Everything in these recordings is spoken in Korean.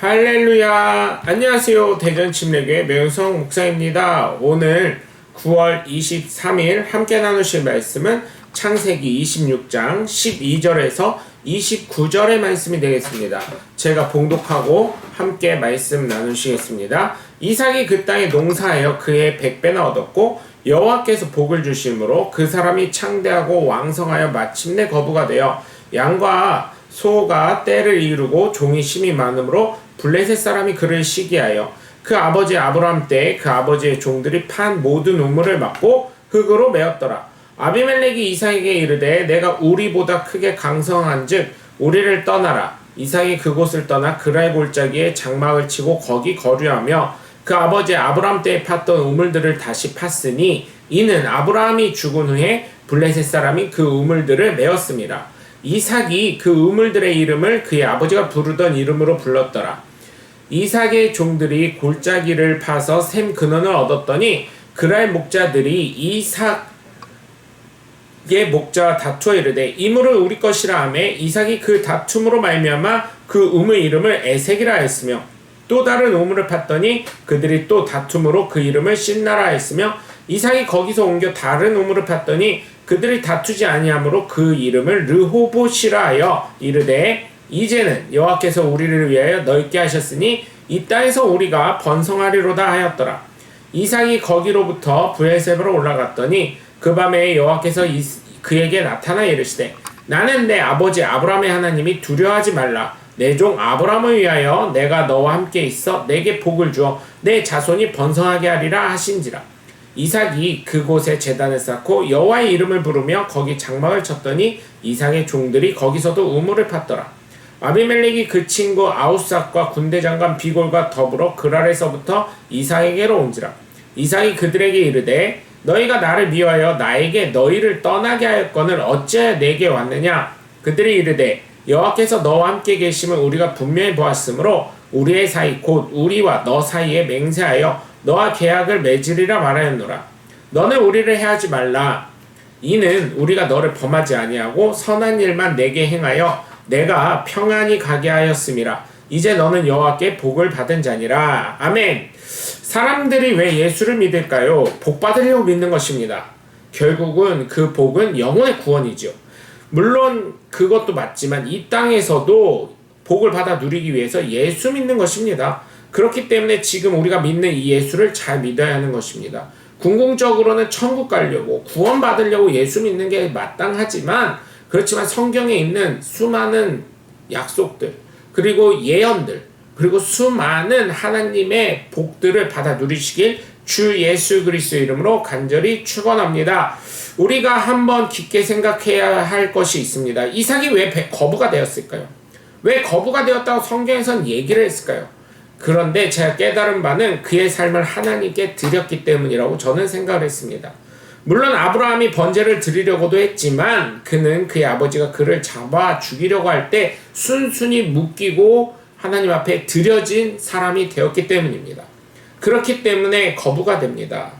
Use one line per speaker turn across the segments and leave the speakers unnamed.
할렐루야. 안녕하세요. 대전침례교회 매운성 목사입니다. 오늘 9월 23일 함께 나누실 말씀은 창세기 26장 12절에서 29절의 말씀이 되겠습니다. 제가 봉독하고 함께 말씀 나누시겠습니다. 이삭이 그 땅에 농사하여 그의 100배나 얻었고 여호와께서 복을 주심으로 그 사람이 창대하고 왕성하여 마침내 거부가 되어 양과 소가 떼를 이루고 종이 심이 많으므로 블레셋 사람이 그를 시기하여 그 아버지 아브라함 때에 그 아버지의 종들이 판 모든 우물을 막고 흙으로 메었더라. 아비멜렉이 이삭에게 이르되 내가 우리보다 크게 강성한즉 우리를 떠나라. 이삭이 그곳을 떠나 그랄 골짜기에 장막을 치고 거기 거류하며 그 아버지 아브라함 때에 팠던 우물들을 다시 팠으니 이는 아브라함이 죽은 후에 블레셋 사람이 그 우물들을 메었습니다. 이삭이 그 우물들의 이름을 그의 아버지가 부르던 이름으로 불렀더라. 이삭의 종들이 골짜기를 파서 샘 근원을 얻었더니 그랄 목자들이 이삭의 목자와 다투어 이르되 이 물을 우리 것이라 하며 이삭이 그 다툼으로 말미암아 그 우물 이름을 에색이라 했으며 또 다른 우물을 팠더니 그들이 또 다툼으로 그 이름을 신나라 했으며 이삭이 거기서 옮겨 다른 우물을 팠더니 그들이 다투지 아니하므로 그 이름을 르호봇이라 하여 이르되 이제는 여호와께서 우리를 위하여 넓게 하셨으니 이 땅에서 우리가 번성하리로다 하였더라. 이삭이 거기로부터 브엘세바로 올라갔더니 그 밤에 여호와께서 그에게 나타나 이르시되 나는 내 아버지 아브라함의 하나님이 두려워하지 말라. 내 종 아브라함을 위하여 내가 너와 함께 있어 내게 복을 주어 내 자손이 번성하게 하리라 하신지라. 이삭이 그곳에 제단을 쌓고 여호와의 이름을 부르며 거기 장막을 쳤더니 이삭의 종들이 거기서도 우물을 팠더라. 아비멜렉이 그 친구 아우삭과 군대장관 비골과 더불어 그랄에서부터 이삭에게로 온지라. 이삭이 그들에게 이르되 너희가 나를 미워하여 나에게 너희를 떠나게 하였거늘 어찌하여 내게 왔느냐. 그들이 이르되 여호와께서 너와 함께 계심을 우리가 분명히 보았으므로 우리의 사이 곧 우리와 너 사이에 맹세하여 너와 계약을 맺으리라 말하였노라. 너는 우리를 해하지 말라. 이는 우리가 너를 범하지 아니하고 선한 일만 내게 행하여 내가 평안히 가게 하였음이라. 이제 너는 여호와께 복을 받은 자니라. 아멘. 사람들이 왜 예수를 믿을까요? 복 받으려고 믿는 것입니다. 결국은 그 복은 영혼의 구원이죠. 물론 그것도 맞지만 이 땅에서도 복을 받아 누리기 위해서 예수 믿는 것입니다. 그렇기 때문에 지금 우리가 믿는 이 예수를 잘 믿어야 하는 것입니다. 궁극적으로는 천국 가려고 구원 받으려고 예수 믿는 게 마땅하지만 그렇지만 성경에 있는 수많은 약속들 그리고 예언들 그리고 수많은 하나님의 복들을 받아 누리시길 주 예수 그리스도의 이름으로 간절히 축원합니다. 우리가 한번 깊게 생각해야 할 것이 있습니다. 이삭이 왜 거부가 되었을까요? 왜 거부가 되었다고 성경에선 얘기를 했을까요? 그런데 제가 깨달은 바는 그의 삶을 하나님께 드렸기 때문이라고 저는 생각을 했습니다. 물론 아브라함이 번제를 드리려고도 했지만 그는 그의 아버지가 그를 잡아 죽이려고 할 때 순순히 묶이고 하나님 앞에 드려진 사람이 되었기 때문입니다. 그렇기 때문에 거부가 됩니다.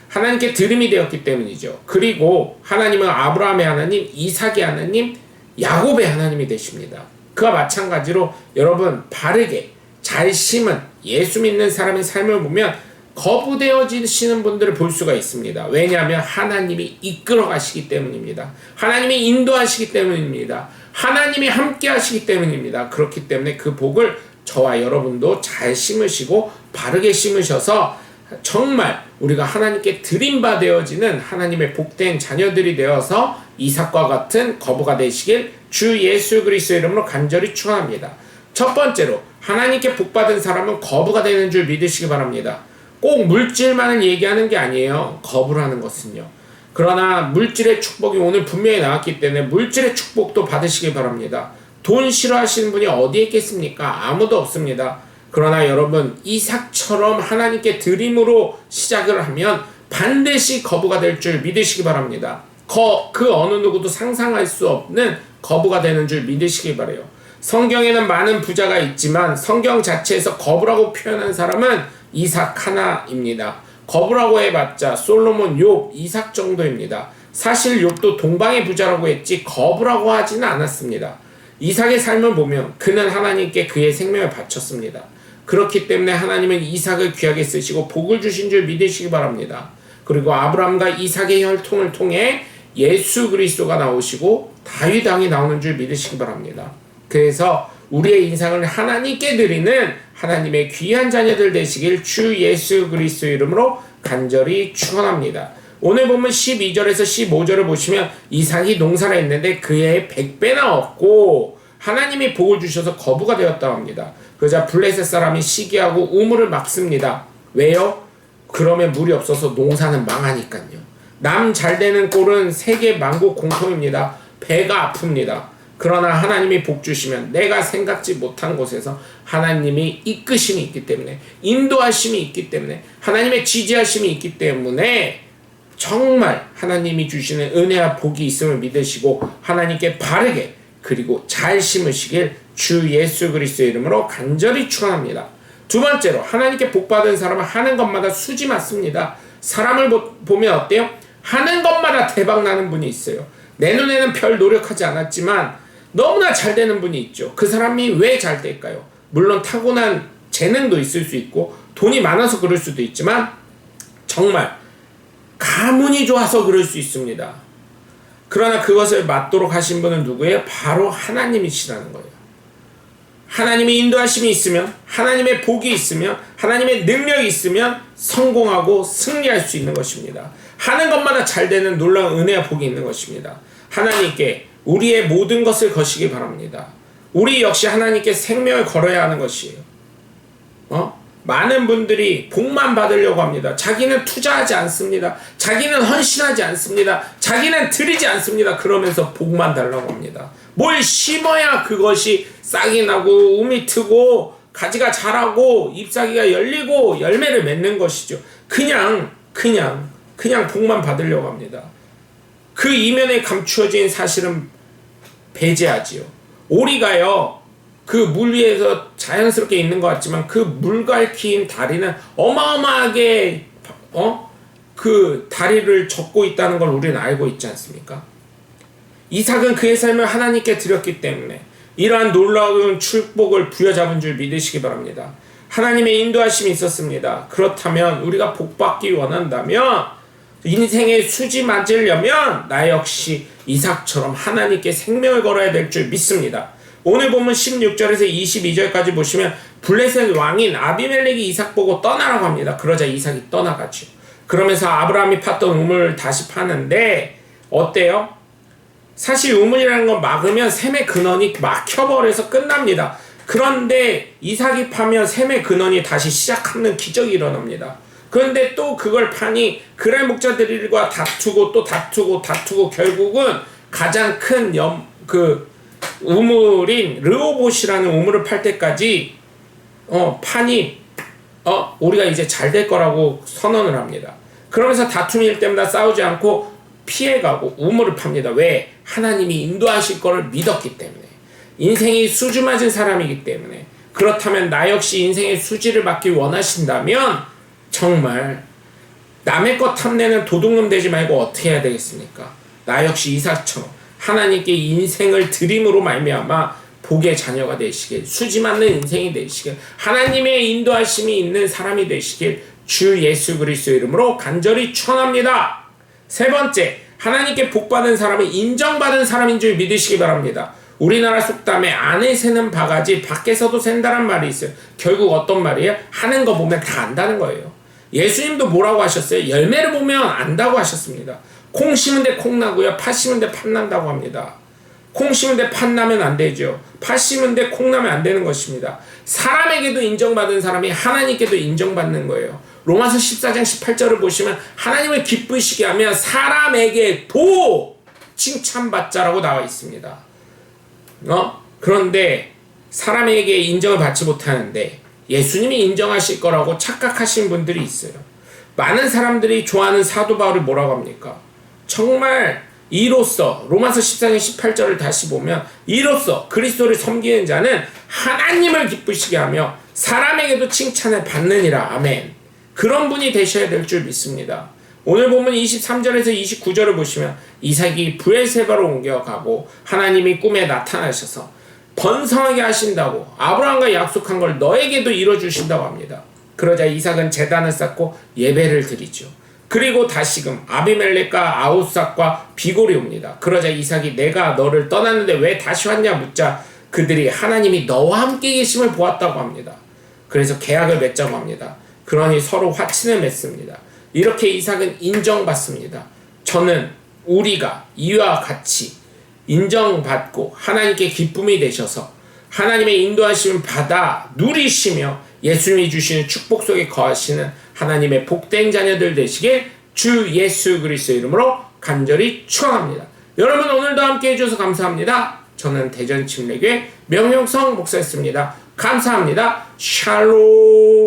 하나님께 드림이 되었기 때문이죠. 그리고 하나님은 아브라함의 하나님, 이삭의 하나님, 야곱의 하나님이 되십니다. 그와 마찬가지로 여러분 바르게 잘 심은 예수 믿는 사람의 삶을 보면 거부되어지시는 분들을 볼 수가 있습니다. 왜냐하면 하나님이 이끌어 가시기 때문입니다. 하나님이 인도하시기 때문입니다. 하나님이 함께 하시기 때문입니다. 그렇기 때문에 그 복을 저와 여러분도 잘 심으시고 바르게 심으셔서 정말 우리가 하나님께 드림바 되어지는 하나님의 복된 자녀들이 되어서 이삭과 같은 거부가 되시길 주 예수 그리스도의 이름으로 간절히 축원합니다. 첫 번째로 하나님께 복받은 사람은 거부가 되는 줄 믿으시기 바랍니다. 꼭 물질만을 얘기하는 게 아니에요. 거부라는 것은요. 그러나 물질의 축복이 오늘 분명히 나왔기 때문에 물질의 축복도 받으시기 바랍니다. 돈 싫어하시는 분이 어디에 있겠습니까? 아무도 없습니다. 그러나 여러분 이삭처럼 하나님께 드림으로 시작을 하면 반드시 거부가 될 줄 믿으시기 바랍니다. 그 어느 누구도 상상할 수 없는 거부가 되는 줄 믿으시기 바라요. 성경에는 많은 부자가 있지만 성경 자체에서 거부라고 표현한 사람은 이삭 하나입니다. 거부라고 해봤자 솔로몬, 욥, 이삭 정도입니다. 사실 욥도 동방의 부자라고 했지 거부라고 하지는 않았습니다. 이삭의 삶을 보면 그는 하나님께 그의 생명을 바쳤습니다. 그렇기 때문에 하나님은 이삭을 귀하게 쓰시고 복을 주신 줄 믿으시기 바랍니다. 그리고 아브라함과 이삭의 혈통을 통해 예수 그리스도가 나오시고 다윗 왕이 나오는 줄 믿으시기 바랍니다. 그래서 우리의 인생을 하나님께 드리는 하나님의 귀한 자녀들 되시길 주 예수 그리스도 이름으로 간절히 축원합니다. 오늘 보면 12절에서 15절을 보시면 이삭이 농사를 했는데 그의 100배나 얻고 하나님이 복을 주셔서 거부가 되었다고 합니다. 그러자 블레셋 사람이 시기하고 우물을 막습니다. 왜요? 그러면 물이 없어서 농사는 망하니까요. 남 잘되는 꼴은 세계 만국 공통입니다. 배가 아픕니다. 그러나 하나님이 복 주시면 내가 생각지 못한 곳에서 하나님이 이끄심이 있기 때문에, 인도하심이 있기 때문에, 하나님의 지지하심이 있기 때문에 정말 하나님이 주시는 은혜와 복이 있음을 믿으시고 하나님께 바르게 그리고 잘 심으시길 주 예수 그리스도의 이름으로 간절히 축원합니다. 두 번째로 하나님께 복받은 사람은 하는 것마다 수지 맞습니다. 사람을 보면 어때요? 하는 것마다 대박나는 분이 있어요. 내 눈에는 별 노력하지 않았지만 너무나 잘 되는 분이 있죠. 그 사람이 왜 잘 될까요? 물론 타고난 재능도 있을 수 있고 돈이 많아서 그럴 수도 있지만 정말 가문이 좋아서 그럴 수 있습니다. 그러나 그것을 맞도록 하신 분은 누구예요? 바로 하나님이시라는 거예요. 하나님의 인도하심이 있으면, 하나님의 복이 있으면, 하나님의 능력이 있으면 성공하고 승리할 수 있는 것입니다. 하는 것마다 잘 되는 놀라운 은혜와 복이 있는 것입니다. 하나님께 우리의 모든 것을 거시기 바랍니다. 우리 역시 하나님께 생명을 걸어야 하는 것이에요. 많은 분들이 복만 받으려고 합니다. 자기는 투자하지 않습니다. 자기는 헌신하지 않습니다. 자기는 드리지 않습니다. 그러면서 복만 달라고 합니다. 뭘 심어야 그것이 싹이 나고 우미 트고 가지가 자라고 잎사귀가 열리고 열매를 맺는 것이죠. 그냥 복만 받으려고 합니다. 그 이면에 감추어진 사실은 배제하지요. 오리가요, 그 물 위에서 자연스럽게 있는 것 같지만 그 물갈퀴인 다리는 어마어마하게 그 다리를 젓고 있다는 걸 우리는 알고 있지 않습니까? 이삭은 그의 삶을 하나님께 드렸기 때문에 이러한 놀라운 축복을 부여잡은 줄 믿으시기 바랍니다. 하나님의 인도하심이 있었습니다. 그렇다면 우리가 복받기 원한다면, 인생의 수지 맞으려면 나 역시 이삭처럼 하나님께 생명을 걸어야 될 줄 믿습니다. 오늘 보면 16절에서 22절까지 보시면 블레셋 왕인 아비멜렉이 이삭 보고 떠나라고 합니다. 그러자 이삭이 떠나가죠. 그러면서 아브라함이 팠던 우물을 다시 파는데 어때요? 사실 우물이라는 건 막으면 샘의 근원이 막혀버려서 끝납니다. 그런데 이삭이 파면 샘의 근원이 다시 시작하는 기적이 일어납니다. 그런데 또 그걸 파니 그랄 목자들과 다투고 또 다투고 결국은 가장 큰 우물인 르호봇이라는 우물을 팔 때까지 판이 우리가 이제 잘 될 거라고 선언을 합니다. 그러면서 다툼일 때마다 싸우지 않고 피해가고 우물을 팝니다. 왜? 하나님이 인도하실 거를 믿었기 때문에. 인생이 수주 맞은 사람이기 때문에. 그렇다면 나 역시 인생의 수지를 받기 원하신다면 정말 남의 것 탐내는 도둑놈 되지 말고 어떻게 해야 되겠습니까? 나 역시 이삭처럼 하나님께 인생을 드림으로 말미암아 복의 자녀가 되시길, 수지 맞는 인생이 되시길, 하나님의 인도하심이 있는 사람이 되시길 주 예수 그리스도 이름으로 간절히 축원합니다. 세 번째, 하나님께 복받은 사람은 인정받은 사람인 줄 믿으시기 바랍니다. 우리나라 속담에 안에 새는 바가지 밖에서도 샌다란 말이 있어요. 결국 어떤 말이에요? 하는 거 보면 다 안다는 거예요. 예수님도 뭐라고 하셨어요? 열매를 보면 안다고 하셨습니다. 콩 심은데 콩 나고요, 팥 심은데 팥 난다고 합니다. 콩 심은데 팥 나면 안 되죠. 팥 심은데 콩 나면 안 되는 것입니다. 사람에게도 인정받은 사람이 하나님께도 인정받는 거예요. 로마서 14장 18절을 보시면 하나님을 기쁘시게 하면 사람에게도 칭찬받자라고 나와 있습니다. 그런데 사람에게 인정을 받지 못하는데 예수님이 인정하실 거라고 착각하신 분들이 있어요. 많은 사람들이 좋아하는 사도 바울이 뭐라고 합니까? 정말 이로써 로마서 14장 18절을 다시 보면 이로써 그리스도를 섬기는 자는 하나님을 기쁘시게 하며 사람에게도 칭찬을 받느니라. 아멘. 그런 분이 되셔야 될 줄 믿습니다. 오늘 보면 23절에서 29절을 보시면 이삭이 브엘세바로 옮겨가고 하나님이 꿈에 나타나셔서 번성하게 하신다고 아브라함과 약속한 걸 너에게도 이뤄주신다고 합니다. 그러자 이삭은 제단을 쌓고 예배를 드리죠. 그리고 다시금 아비멜렉과 아우삭과 비골이 옵니다. 그러자 이삭이 내가 너를 떠났는데 왜 다시 왔냐 묻자 그들이 하나님이 너와 함께 계심을 보았다고 합니다. 그래서 계약을 맺자고 합니다. 그러니 서로 화친을 맺습니다. 이렇게 이삭은 인정받습니다. 저는 우리가 이와 같이 인정받고 하나님께 기쁨이 되셔서 하나님의 인도하심을 받아 누리시며 예수님이 주시는 축복 속에 거하시는 하나님의 복된 자녀들 되시게 주 예수 그리스도의 이름으로 간절히 축원합니다. 여러분 오늘도 함께 해주셔서 감사합니다. 저는 대전 침례교회 명용성 목사였습니다. 감사합니다. 샬롬.